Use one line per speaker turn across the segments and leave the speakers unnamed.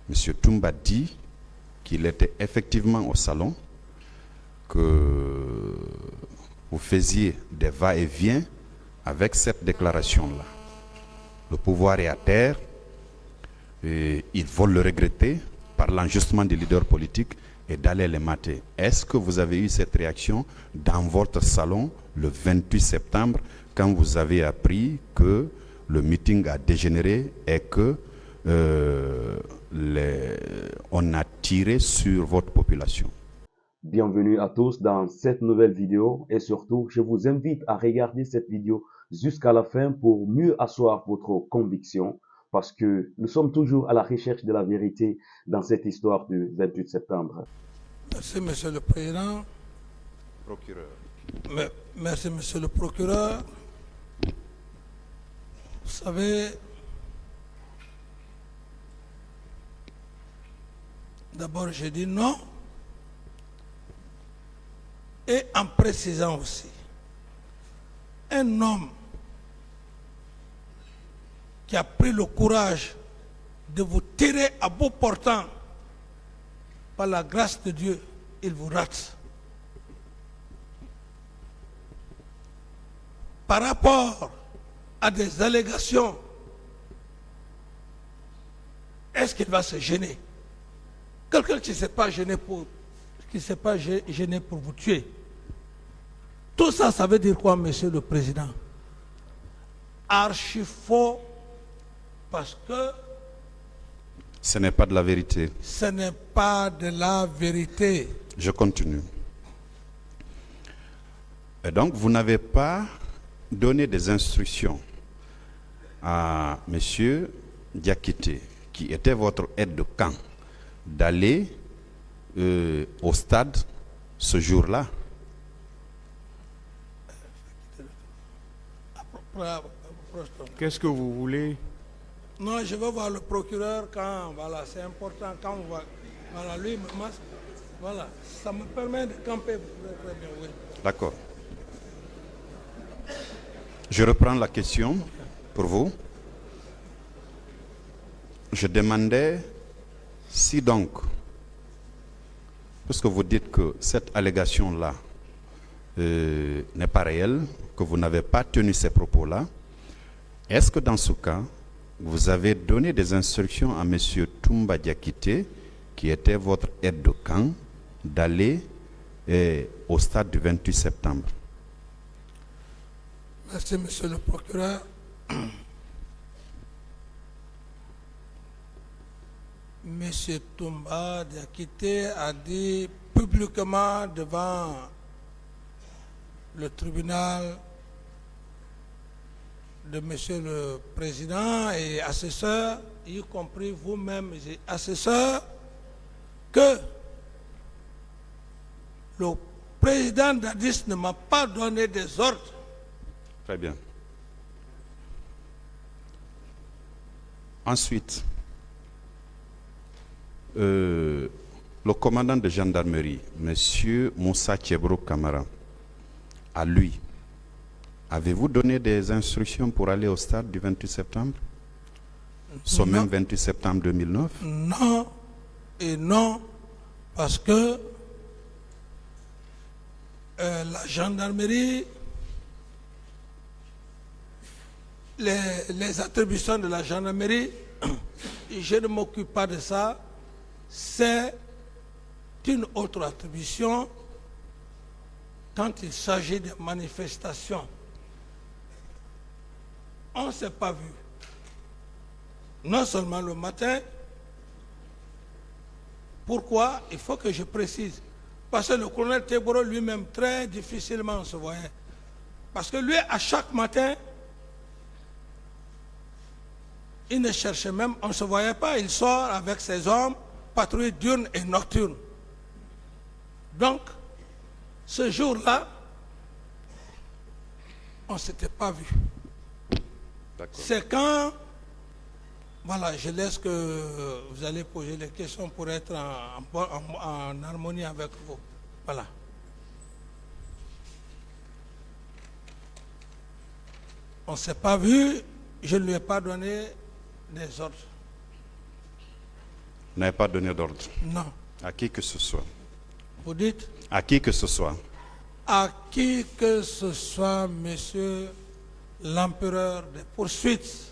M. Toumba dit qu'il était effectivement au salon, que vous faisiez des va-et-vient avec cette déclaration-là. Le pouvoir est à terre, et ils veulent le regretter, parlant justement des leaders politiques, et d'aller les mater. Est-ce que vous avez eu cette réaction dans votre salon le 28 septembre, quand vous avez appris que le meeting a dégénéré et que on a tiré sur votre population?
Bienvenue à tous dans cette nouvelle vidéo et surtout, je vous invite à regarder cette vidéo jusqu'à la fin pour mieux asseoir votre conviction parce que nous sommes toujours à la recherche de la vérité dans cette histoire du 28 septembre.
Merci, Monsieur le Président.
Procureur.
Merci, Monsieur le Procureur. Vous savez, d'abord, j'ai dit non. Et en précisant aussi, un homme qui a pris le courage de vous tirer à bout portant, par la grâce de Dieu, il vous rate. Par rapport à des allégations, est-ce qu'il va se gêner? Quelqu'un qui ne s'est pas gêné pour vous tuer. Tout ça, ça veut dire quoi, Monsieur le Président? Archi faux, parce que
ce n'est pas de la vérité.
Ce n'est pas de la vérité.
Je continue. Et donc, vous n'avez pas donné des instructions à M. Diakité, qui était votre aide de camp, d'aller au stade ce jour-là?
Qu'est-ce que vous voulez?
Non, je veux voir le procureur quand, voilà, c'est important, quand on va, voilà, lui, voilà, ça me permet de camper très bien, oui.
D'accord. Je reprends la question pour vous. Je demandais si donc, puisque vous dites que cette allégation-là n'est pas réelle, que vous n'avez pas tenu ces propos-là, est-ce que dans ce cas, vous avez donné des instructions à M. Toumba Diakité, qui était votre aide de camp, d'aller au stade du 28 septembre?
Merci, Monsieur le procureur. Monsieur Toumba Diakité a dit publiquement devant le tribunal de Monsieur le Président et assesseurs, y compris vous-même, assesseurs, que le président Dadis ne m'a pas donné des ordres.
Très bien. Ensuite, le commandant de gendarmerie, M. Moussa Thiebro Kamara, à lui, avez-vous donné des instructions pour aller au stade du 28 septembre? Ce même 28 septembre 2009?
Non et non, parce que la gendarmerie, les attributions de la gendarmerie, je ne m'occupe pas de ça, c'est une autre attribution quand il s'agit de manifestations. On ne s'est pas vu. Non seulement le matin. Pourquoi? Il faut que je précise. Parce que le colonel Teboro lui-même, très difficilement on se voyait. Parce que lui, à chaque matin, il ne cherchait même, on ne se voyait pas. Il sort avec ses hommes, patrouille diurne et nocturne. Donc, ce jour-là, on ne s'était pas vu. C'est quand, voilà, je laisse que vous allez poser les questions pour être en harmonie avec vous. Voilà. On ne s'est pas vu, je ne lui ai pas donné des ordres.
Vous n'avez pas donné d'ordre
Non.
à qui que ce soit.
Vous dites?
À qui que ce soit.
À qui que ce soit, monsieur l'empereur des poursuites,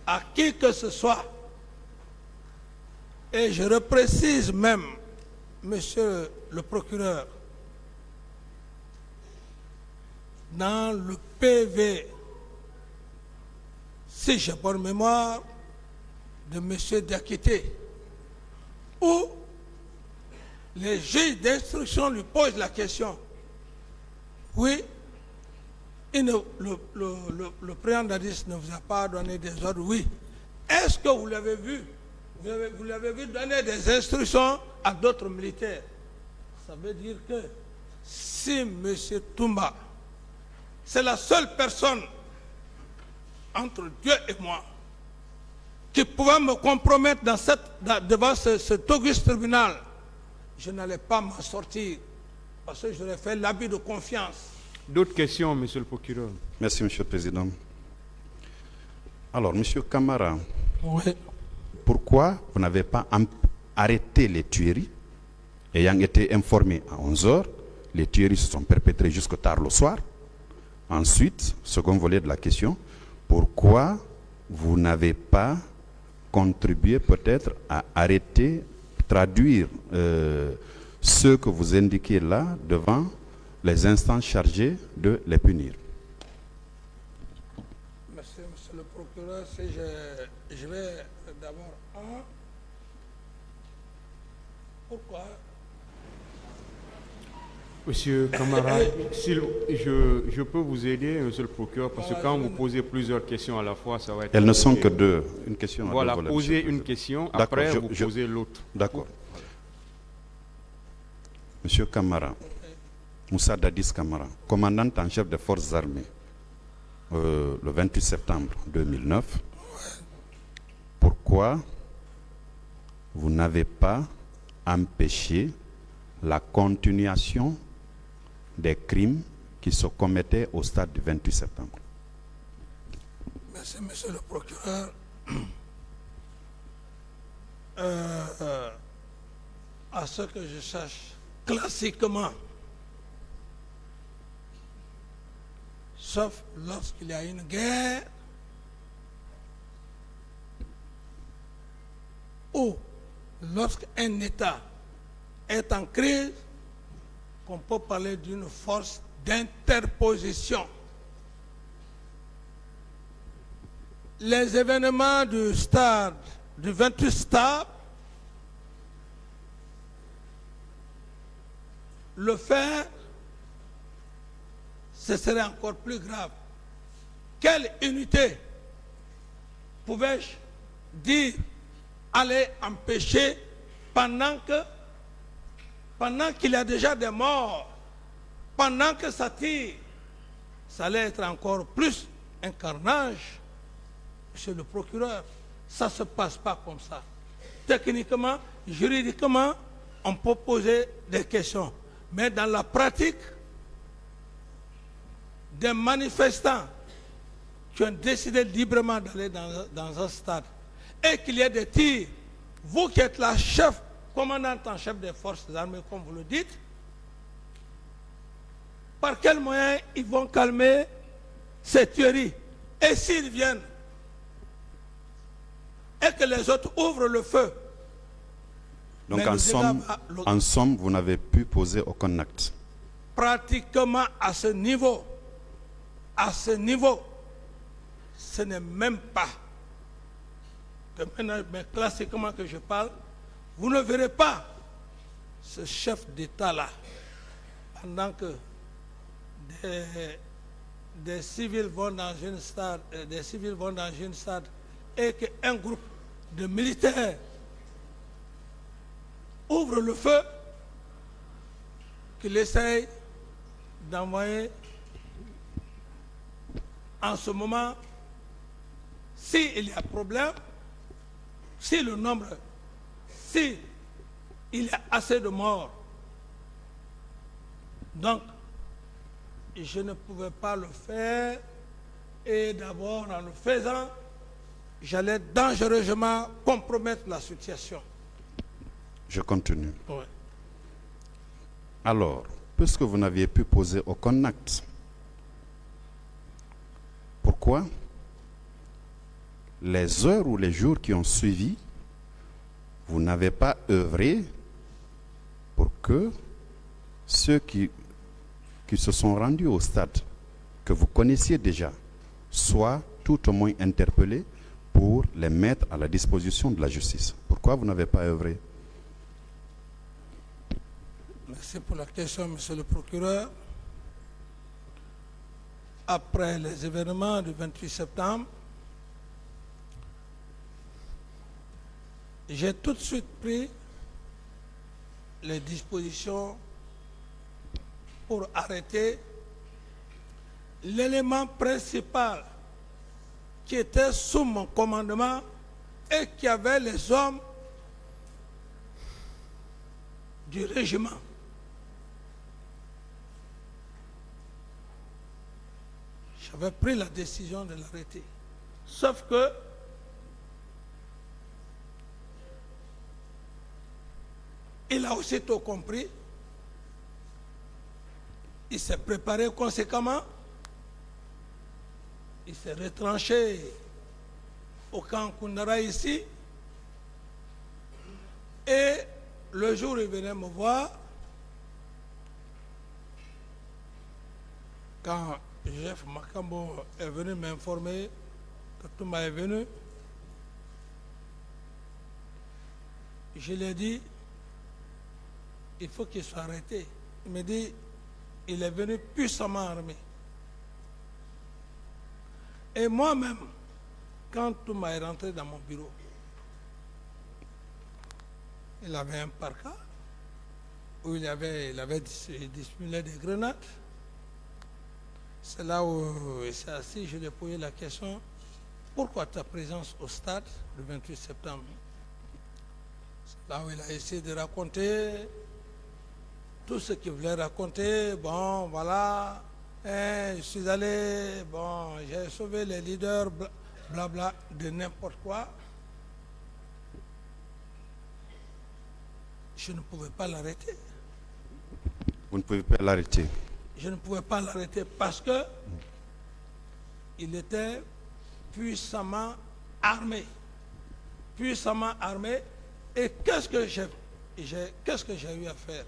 à qui que ce soit, et je reprécise même, monsieur le procureur, dans le PV, si j'ai bonne mémoire, de monsieur Diakité, où les juges d'instruction lui posent la question. Oui, le président d'Addis ne vous a pas donné des ordres, oui. Est-ce que vous l'avez vu? Vous l'avez vu donner des instructions à d'autres militaires? Ça veut dire que si M. Toumba, c'est la seule personne entre Dieu et moi qui pouvait me compromettre devant cet auguste tribunal, je n'allais pas m'en sortir parce que j'aurais fait l'abus de confiance.
D'autres questions, monsieur le procureur?
Merci, monsieur le président. Alors, monsieur Camara,
Oui.
pourquoi vous n'avez pas arrêté les tueries? Ayant été informé à 11 h, les tueries se sont perpétrées jusqu'au tard le soir. Ensuite, second volet de la question, pourquoi vous n'avez pas contribué peut-être à arrêter, traduire ce que vous indiquez là devant les instances chargées de les punir?
Merci, monsieur le procureur. Si je vais d'abord... Pourquoi?
Monsieur Camara, je peux vous aider, monsieur le procureur, parce que quand vous posez plusieurs questions à la fois, ça va être...
Elles ne sont que deux. Une question à
Voilà,
deux volets,
posez
monsieur le
une
président.
question,
D'accord,
après vous posez l'autre.
D'accord. Monsieur Camara, Moussa Dadis Camara, commandant en chef des forces armées, le 28 septembre 2009, pourquoi vous n'avez pas empêché la continuation des crimes qui se commettaient au stade du 28 septembre?
Merci, monsieur le procureur. À ce que je sache, classiquement, sauf lorsqu'il y a une guerre ou lorsqu'un État est en crise, qu'on peut parler d'une force d'interposition. Les événements du stade, du 28 stade, le faire, ce serait encore plus grave. Quelle unité pouvais-je dire aller empêcher pendant qu'il y a déjà des morts, pendant que ça tire? Ça allait être encore plus un carnage, monsieur le procureur. Ça ne se passe pas comme ça. Techniquement, juridiquement, on peut poser des questions. Mais dans la pratique, des manifestants qui ont décidé librement d'aller dans un stade et qu'il y ait des tirs, vous qui êtes la chef, commandante en chef des forces armées, comme vous le dites, par quels moyens ils vont calmer ces tueries? Et s'ils viennent et que les autres ouvrent le feu?
Donc
Mais
en somme, vous n'avez pu poser aucun acte.
Pratiquement à ce niveau, ce n'est même pas que maintenant, mais classiquement que je parle, vous ne verrez pas ce chef d'État-là pendant que des civils vont dans une stade, et qu'un groupe de militaires ouvre le feu, qu'il essaye d'envoyer en ce moment, s'il y a problème, si le nombre, si il y a assez de morts. Donc, je ne pouvais pas le faire, et d'abord en le faisant, j'allais dangereusement compromettre la situation.
Je continue.
Ouais.
Alors, puisque vous n'aviez pu poser aucun acte, pourquoi les heures ou les jours qui ont suivi, vous n'avez pas œuvré pour que ceux qui se sont rendus au stade, que vous connaissiez déjà, soient tout au moins interpellés pour les mettre à la disposition de la justice? Pourquoi vous n'avez pas œuvré?
Merci pour la question, monsieur le procureur. Après les événements du 28 septembre, j'ai tout de suite pris les dispositions pour arrêter l'élément principal qui était sous mon commandement et qui avait les hommes du régiment. J'avais pris la décision de l'arrêter. Sauf que il a aussitôt compris, il s'est préparé conséquemment, il s'est retranché au camp Koundara ici, et le jour où il venait me voir, quand Jeff Makambo est venu m'informer que Touma est venu, je lui ai dit, il faut qu'il soit arrêté. Il me dit, il est venu puissamment armé. Et moi-même, quand Touma est rentré dans mon bureau, il avait un parka où il avait dissimulé des grenades. C'est là où il s'est assis, je lui ai posé la question, pourquoi ta présence au stade le 28 septembre? C'est là où il a essayé de raconter tout ce qu'il voulait raconter. Bon, voilà, je suis allé, bon, j'ai sauvé les leaders, blabla, de n'importe quoi. Je ne pouvais pas l'arrêter.
Vous ne pouvez pas l'arrêter.
Je ne pouvais pas l'arrêter parce que il était puissamment armé. Puissamment armé. Et qu'est-ce que j'ai eu à faire?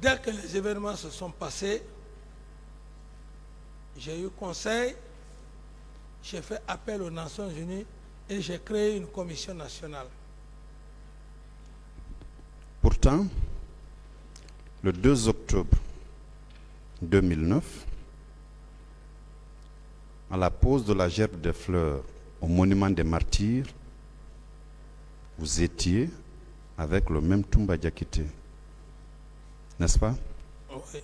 Dès que les événements se sont passés, j'ai eu conseil, j'ai fait appel aux Nations Unies et j'ai créé une commission nationale.
Pourtant, le 2 octobre 2009, à la pose de la gerbe des fleurs au monument des martyrs, vous étiez avec le même Toumba Diakité, n'est-ce pas?
Oui.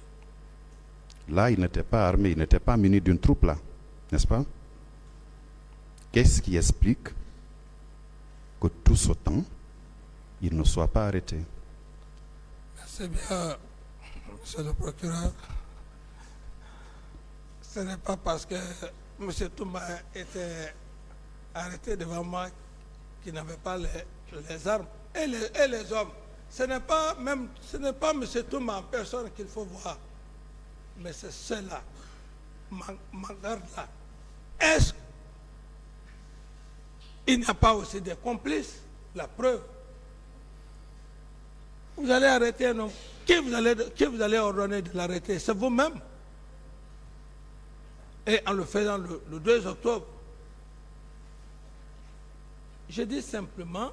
Là, il n'était pas armé, il n'était pas muni d'une troupe là, n'est-ce pas? Qu'est-ce qui explique que tout ce temps, il ne soit pas arrêté?
C'est bien, monsieur le procureur. Ce n'est pas parce que M. Toumba était arrêté devant moi qu'il n'avait pas les armes et les hommes. Ce n'est pas M. Toumba en personne qu'il faut voir, mais c'est ceux-là, ma garde-là. Est-ce qu'il n'y a pas aussi des complices? La preuve. Vous allez arrêter un homme. Qui vous allez ordonner de l'arrêter? C'est vous-même. Et en le faisant le 2 octobre, je dis simplement,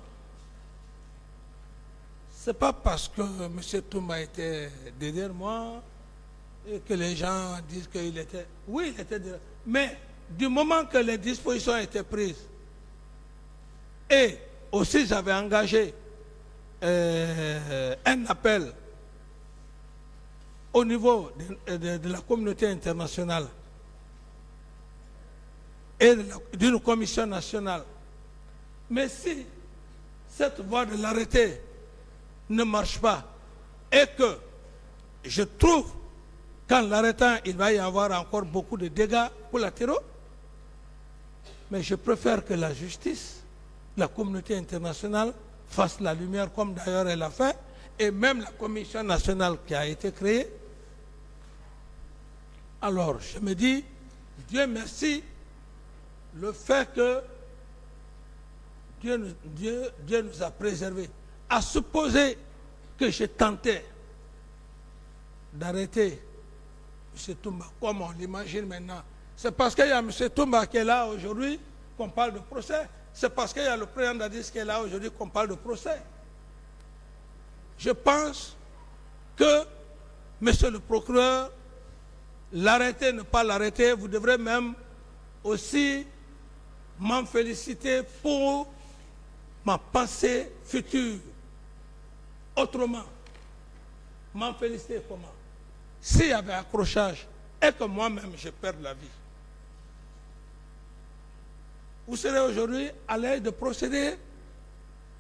ce n'est pas parce que M. Toumba était derrière moi et que les gens disent qu'il était... Oui, il était derrière. Mais du moment que les dispositions étaient prises, et aussi j'avais engagé un appel au niveau de la communauté internationale et d'une commission nationale. Mais si cette voie de l'arrêté ne marche pas et que je trouve qu'en l'arrêtant, il va y avoir encore beaucoup de dégâts collatéraux, Mais je préfère que la justice, la communauté internationale fasse la lumière comme d'ailleurs elle a fait, et même la commission nationale qui a été créée. Alors je me dis, Dieu merci, le fait que Dieu nous a préservés. À supposer que j'ai tenté d'arrêter M. Toumba, comme on l'imagine maintenant, c'est parce qu'il y a M. Toumba qui est là aujourd'hui qu'on parle de procès. C'est parce qu'il y a le président Dadis qui est là aujourd'hui qu'on parle de procès. Je pense que, monsieur le procureur, l'arrêter, ne pas l'arrêter, vous devrez même aussi m'en féliciter pour ma pensée future. Autrement, m'en féliciter comment? S'il y avait accrochage et que moi-même je perds la vie, vous serez aujourd'hui à l'aise de procéder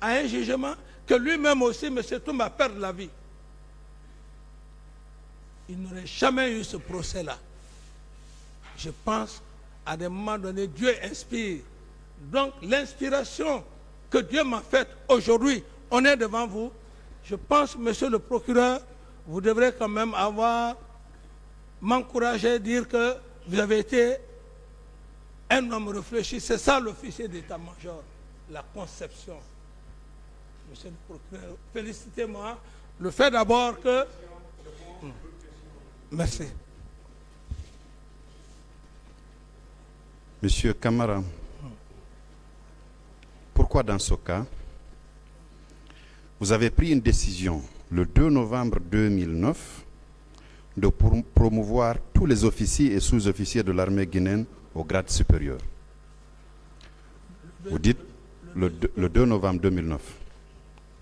à un jugement que lui-même aussi, M. Toumba, perd la vie. Il n'aurait jamais eu ce procès-là. Je pense, à des moments donnés, Dieu inspire. Donc, l'inspiration que Dieu m'a faite aujourd'hui, on est devant vous. Je pense, monsieur le procureur, vous devrez quand même m'encourager, dire que vous avez été un homme réfléchi. C'est ça l'officier d'état-major, la conception. Monsieur le procureur, félicitez-moi. Le fait d'abord que... Merci.
Monsieur Camara, pourquoi dans ce cas, vous avez pris une décision le 2 novembre 2009 de promouvoir tous les officiers et sous-officiers de l'armée guinéenne au grade supérieur? Vous dites le 2 novembre 2009,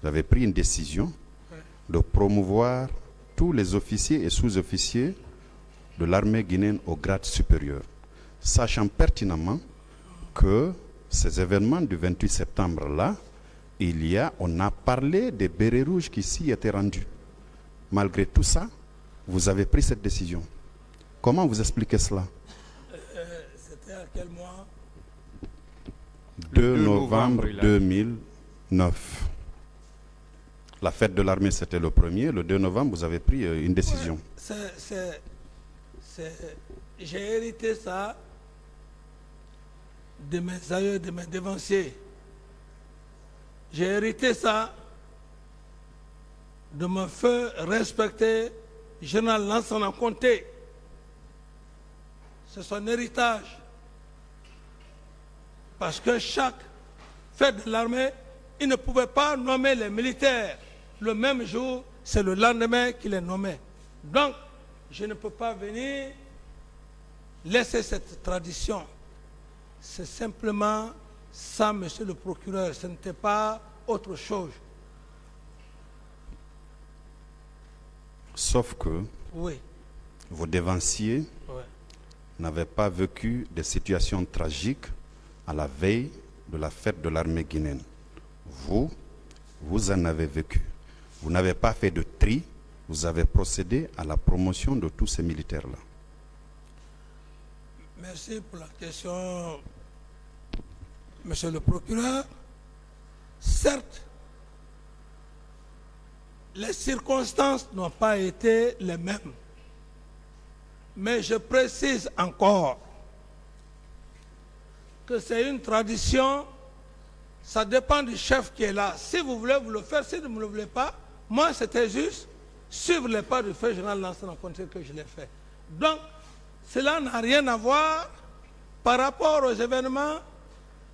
vous avez pris une décision de promouvoir tous les officiers et sous-officiers de l'armée guinéenne au grade supérieur, sachant pertinemment que ces événements du 28 septembre-là, on a parlé des bérets rouges qui s'y étaient rendus. Malgré tout ça, vous avez pris cette décision. Comment vous expliquez cela?
C'était à quel mois?
2 novembre 2009. La fête de l'armée, c'était le 1er. Le 2 novembre, vous avez pris une décision.
J'ai hérité ça de mes aïeux, de mes devanciers. J'ai hérité ça de mon feu respecté, général Lansana Conté. C'est son héritage. Parce que chaque fête de l'armée, il ne pouvait pas nommer les militaires le même jour, c'est le lendemain qu'il est nommé. Donc, je ne peux pas venir laisser cette tradition. C'est simplement ça, monsieur le procureur, ce n'était pas autre chose.
Sauf que
oui,
vos devanciers n'avaient pas vécu des situations tragiques à la veille de la fête de l'armée guinéenne. Vous en avez vécu. Vous n'avez pas fait de tri, vous avez procédé à la promotion de tous ces militaires-là.
Merci pour la question, monsieur le procureur. Certes, les circonstances n'ont pas été les mêmes. Mais je précise encore que c'est une tradition, ça dépend du chef qui est là. Si vous voulez, vous le faire. Si vous ne le voulez pas, moi c'était juste suivre les pas du fait général Lansana Conté que je l'ai fait. Donc, cela n'a rien à voir par rapport aux événements,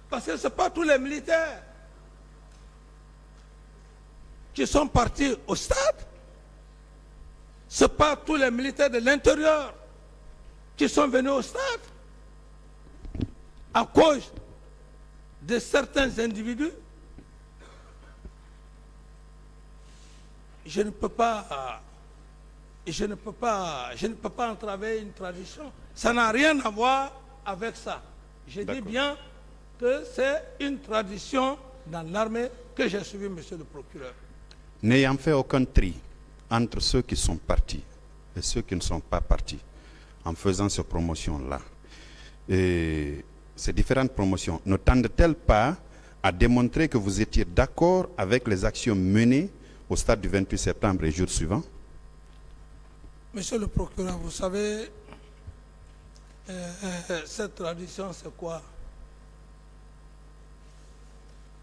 parce que ce n'est pas tous les militaires qui sont partis au stade. Ce n'est pas tous les militaires de l'intérieur qui sont venus au stade à cause de certains individus. Je ne peux pas entraver une tradition. Ça n'a rien à voir avec ça. Je dis bien que c'est une tradition dans l'armée que j'ai suivie, monsieur le procureur.
N'ayant fait aucun tri entre ceux qui sont partis et ceux qui ne sont pas partis, en faisant cette promotion-là, et ces différentes promotions ne tendent-elles pas à démontrer que vous étiez d'accord avec les actions menées au stade du 28 septembre et jour suivant?
Monsieur le procureur, vous savez, cette tradition, c'est quoi?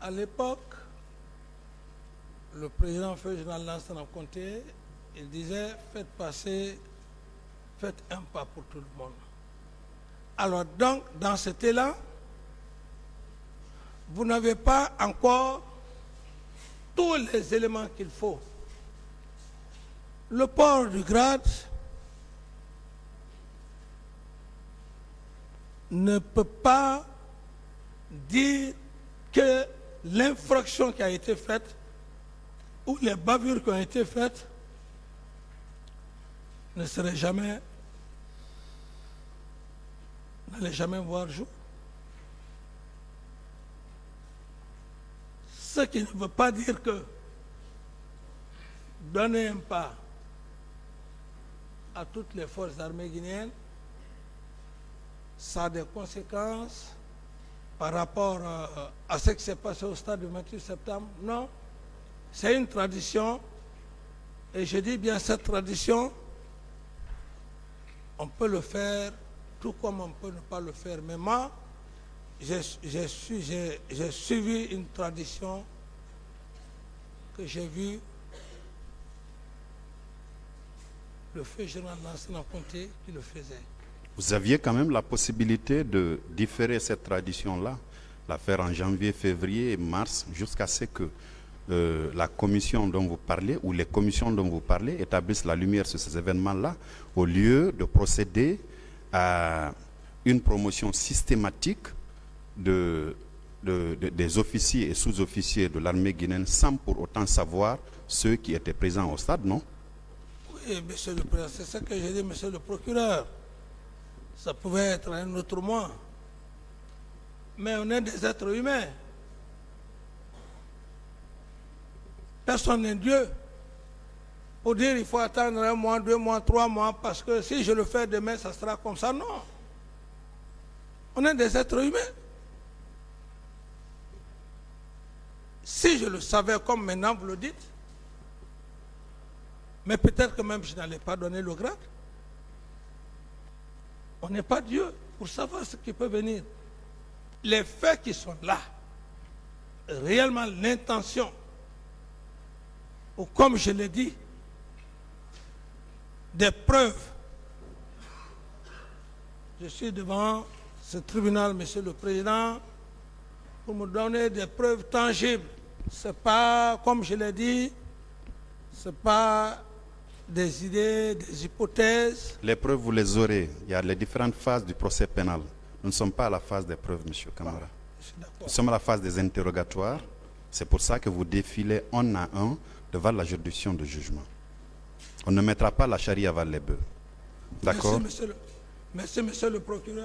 À l'époque, le président Feu Général Lansana Conté, il disait, faites un pas pour tout le monde. Alors donc, dans cet élan, vous n'avez pas encore tous les éléments qu'il faut. Le port du grade ne peut pas dire que l'infraction qui a été faite ou les bavures qui ont été faites n'allaient jamais voir jour. Ce qui ne veut pas dire que donner un pas à toutes les forces armées guinéennes, ça a des conséquences par rapport à ce qui s'est passé au stade du 28 septembre. Non, c'est une tradition, et je dis bien cette tradition, on peut le faire tout comme on peut ne pas le faire. Mais moi, j'ai suivi une tradition que j'ai vue le Feu Général Lansana Conté qui le faisait.
Vous aviez quand même la possibilité de différer cette tradition-là, la faire en janvier, février et mars, jusqu'à ce que la commission dont vous parlez, ou les commissions dont vous parlez, établissent la lumière sur ces événements-là, au lieu de procéder à une promotion systématique des officiers et sous-officiers de l'armée guinéenne sans pour autant savoir ceux qui étaient présents au stade, non?
Oui, monsieur le président, c'est ça que j'ai dit, monsieur le procureur. Ça pouvait être un autre mois. Mais on est des êtres humains. Personne n'est Dieu. Pour dire il faut attendre 1 mois, 2 mois, 3 mois, parce que si je le fais demain, ça sera comme ça. Non. On est des êtres humains. Si je le savais comme maintenant vous le dites, mais peut-être que même je n'allais pas donner le grade. On n'est pas Dieu pour savoir ce qui peut venir. Les faits qui sont là, réellement l'intention, ou comme je l'ai dit, des preuves. Je suis devant ce tribunal, monsieur le président, pour me donner des preuves tangibles. Ce n'est pas, comme je l'ai dit, ce n'est pas des idées, des hypothèses.
Les preuves, vous les aurez. Il y a les différentes phases du procès pénal. Nous ne sommes pas à la phase des preuves, monsieur Camara. Nous sommes à la phase des interrogatoires. C'est pour ça que vous défilez un à un devant la juridiction de jugement. On ne mettra pas la charie avant les bœufs. D'accord?
Merci, monsieur le procureur.